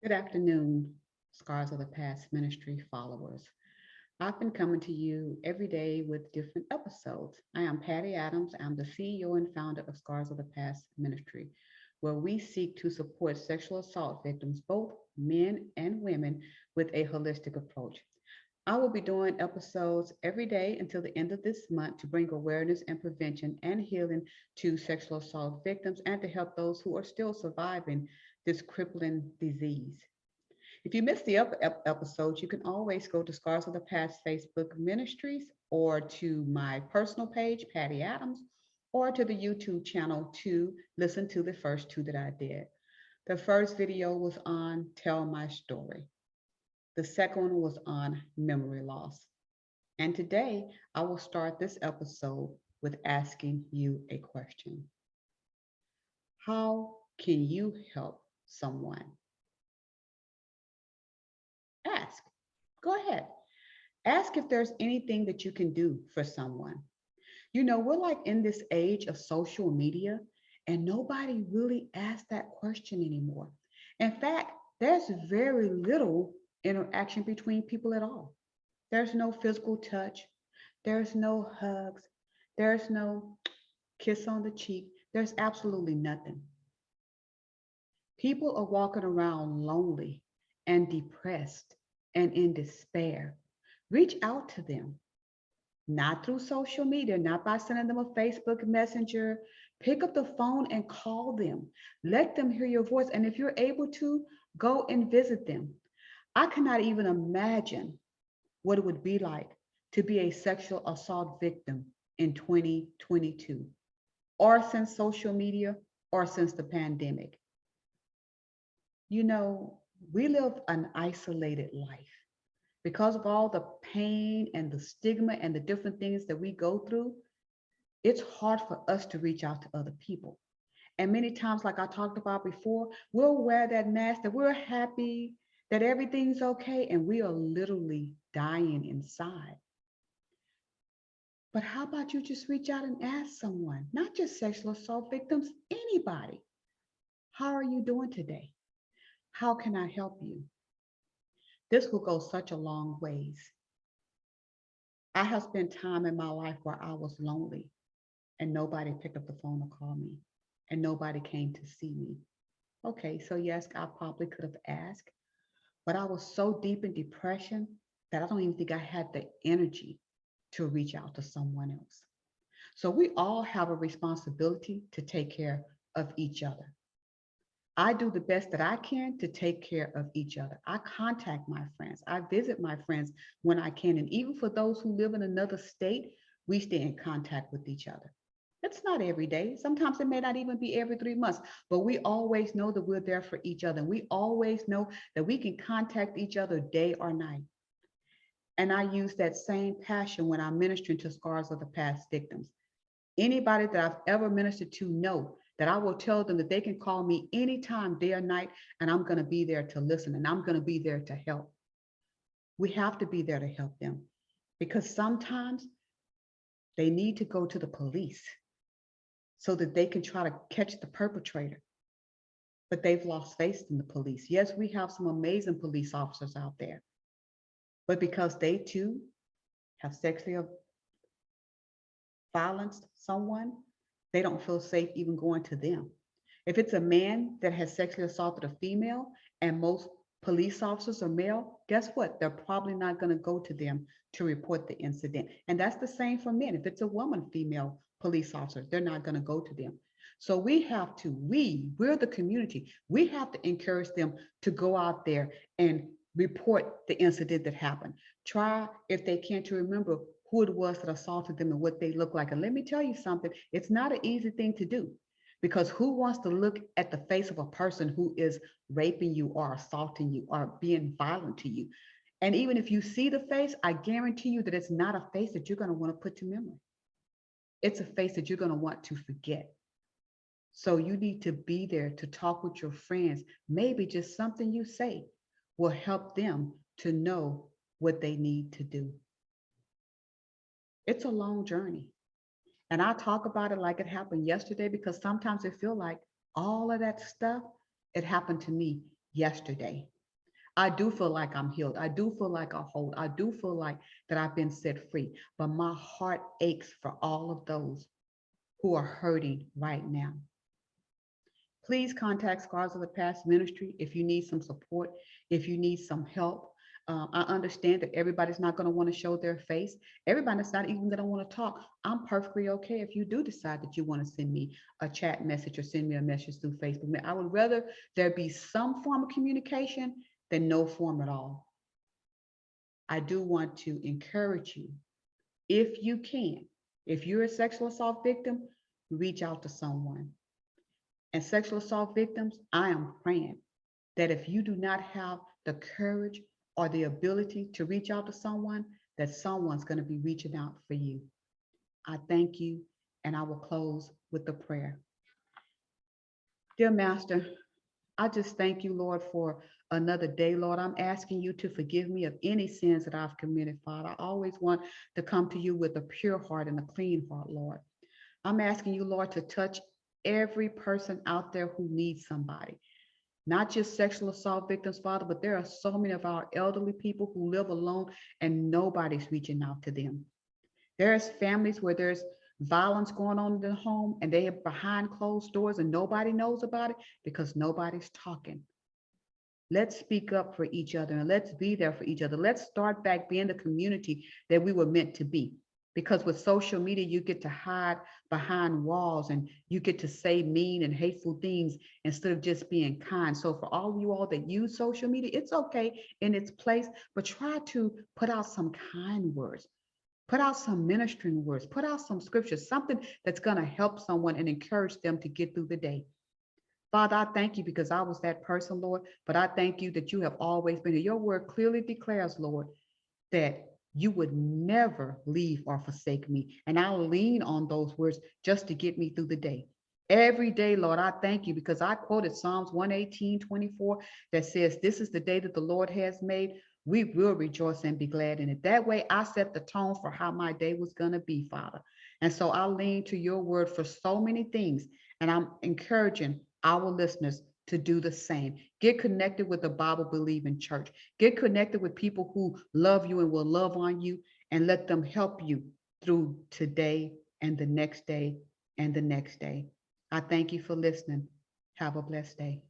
Good afternoon, Scars of the Past Ministry followers. I've been coming to you every day with different episodes. I am Patti Adams. I'm the CEO and founder of Scars of the Past Ministry, where we seek to support sexual assault victims, both men and women, with a holistic approach. I will be doing episodes every day until the end of this month to bring awareness and prevention and healing to sexual assault victims and to help those who are still surviving this crippling disease. If you missed the other episodes, you can always go to Scars of the Past Facebook Ministries or to my personal page, Patti Adams, or to the YouTube channel to listen to the first two that I did. The first video was on Tell My Story. The second one was on memory loss. And today I will start this episode with asking you a question. How can you help someone? Ask. Go ahead. Ask if there's anything that you can do for someone. We're like in this age of social media, and nobody really asks that question anymore. In fact, there's very little interaction between people at all. There's no physical touch, there's no hugs, there's no kiss on the cheek, there's absolutely nothing. People are walking around lonely and depressed and in despair. Reach out to them, not through social media, not by sending them a Facebook Messenger. Pick up the phone and call them. Let them hear your voice. And if you're able to, go and visit them. I cannot even imagine what it would be like to be a sexual assault victim in 2022, or since social media, or since the pandemic. You know, we live an isolated life because of all the pain and the stigma and the different things that we go through. It's hard for us to reach out to other people. And many times, like I talked about before, we'll wear that mask that we're happy, that everything's okay, and we are literally dying inside. But how about you just reach out and ask someone, not just sexual assault victims, anybody, how are you doing today? How can I help you? This will go such a long ways. I have spent time in my life where I was lonely and nobody picked up the phone to call me and nobody came to see me. Okay, so yes, I probably could have asked, but I was so deep in depression that I don't even think I had the energy to reach out to someone else. So we all have a responsibility to take care of each other. I do the best that I can to take care of each other. I contact my friends. I visit my friends when I can. And even for those who live in another state, we stay in contact with each other. It's not every day. Sometimes it may not even be every 3 months, but we always know that we're there for each other. And we always know that we can contact each other day or night. And I use that same passion when I'm ministering to scars of the past victims. Anybody that I've ever ministered to know that I will tell them that they can call me anytime, day or night, and I'm going to be there to listen and I'm going to be there to help. We have to be there to help them because sometimes they need to go to the police so that they can try to catch the perpetrator, but they've lost faith in the police. Yes, we have some amazing police officers out there, but because they too have sexually violenced someone, they don't feel safe even going to them. If it's a man that has sexually assaulted a female and most police officers are male, guess what? They're probably not going to go to them to report the incident. And that's the same for men. If it's a woman, female police officer, they're not going to go to them. So we have to, we're the community. We have to encourage them to go out there and report the incident that happened. Try, if they can, to remember who it was that assaulted them and what they look like. And let me tell you something, it's not an easy thing to do because who wants to look at the face of a person who is raping you or assaulting you or being violent to you? And even if you see the face, I guarantee you that it's not a face that you're going to want to put to memory. It's a face that you're going to want to forget. So you need to be there to talk with your friends. Maybe just something you say will help them to know what they need to do. It's a long journey. And I talk about it like it happened yesterday because sometimes it feels like all of that stuff, it happened to me yesterday. I do feel like I'm healed. I do feel like I hold. I do feel like that I've been set free. But my heart aches for all of those who are hurting right now. Please contact Scars of the Past Ministry if you need some support, if you need some help. I understand that everybody's not going to want to show their face. Everybody's not even going to want to talk. I'm perfectly okay if you do decide that you want to send me a chat message or send me a message through Facebook. I would rather there be some form of communication than no form at all. I do want to encourage you, if you can, if you're a sexual assault victim, reach out to someone. And sexual assault victims, I am praying that if you do not have the courage or the ability to reach out to someone, that someone's going to be reaching out for you. I thank you, and I will close with the prayer. Dear Master, I just thank you, Lord, for another day, Lord. I'm asking you to forgive me of any sins that I've committed, Father. I always want to come to you with a pure heart and a clean heart, Lord. I'm asking you, Lord, to touch every person out there who needs somebody, not just sexual assault victims, Father, but there are so many of our elderly people who live alone and nobody's reaching out to them. There's families where there's violence going on in the home and they are behind closed doors and nobody knows about it because nobody's talking. Let's speak up for each other and let's be there for each other. Let's start back being the community that we were meant to be. Because with social media, you get to hide behind walls and you get to say mean and hateful things instead of just being kind. So for all of you all that use social media, it's okay in its place, but try to put out some kind words. Put out some ministering words, put out some scriptures, something that's going to help someone and encourage them to get through the day. Father, I thank you because I was that person, Lord, but I thank you that you have always been here. Your word clearly declares, Lord, that you would never leave or forsake me. And I'll lean on those words just to get me through the day. Every day, Lord, I thank you because I quoted Psalms 118:24 that says, this is the day that the Lord has made. We will rejoice and be glad in it. That way, I set the tone for how my day was going to be, Father. And so I lean to your word for so many things. And I'm encouraging our listeners to do the same. Get connected with the Bible believing church. Get connected with people who love you and will love on you and let them help you through today and the next day and the next day. I thank you for listening. Have a blessed day.